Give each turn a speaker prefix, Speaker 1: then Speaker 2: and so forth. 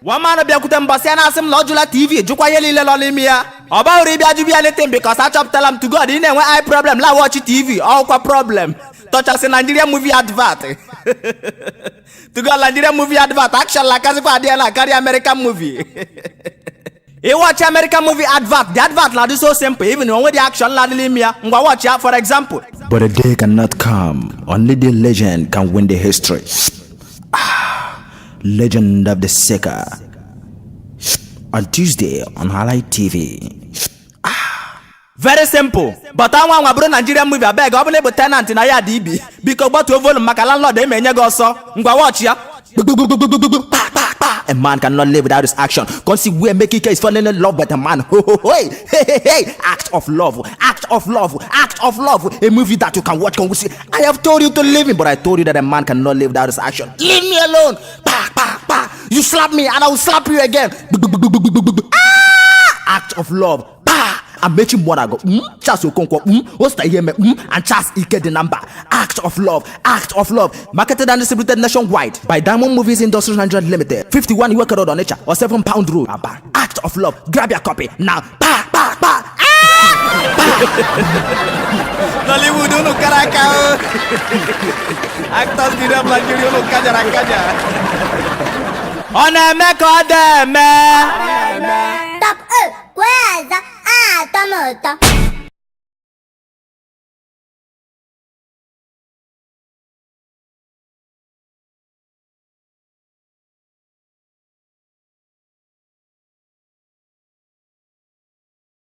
Speaker 1: One man be akutem basiana asim lodula TV jukwa yelile lolimia oba ori bia jubi anything because I chop tell am to God in when eye problem la watch TV all kwa problem touch us in Nigeria movie advert to God Nigeria movie advert action like as if I dey na carry American movie. You watch American movie advert, the advert na do so simple even when the action la limia ngwa watch ya for example.
Speaker 2: But a day cannot come, only the legend can win the history. Legend of the Seeker on Tuesday on Highlight TV.
Speaker 1: Very simple. But I want to Nigeria movie. I beg, I will able tenant in a DB because but to volume my landlord they may go so. Ngwa watch ya.
Speaker 2: A man cannot live without his action. Cause see we make case falling in love with a man. Hey, act of love, act of love, act of love. A movie that you can watch. Can we see? I have told you to live in, but I told you that a man cannot live without his action. Leave me alone. You slap me and I will slap you again. Act of love. I'm making what I go. Charles Okonkwo. What's the year? And Charles Ike the number. Act of love. Act of love. Marketed and distributed nationwide by Diamond Movies Industries Nigeria Limited. 51 Worker Road on Nature or 7 Pound Road. Act of love. Grab your copy now.
Speaker 1: Nollywood no karaka. Actors di dalam lagi no kaja. On a make or them.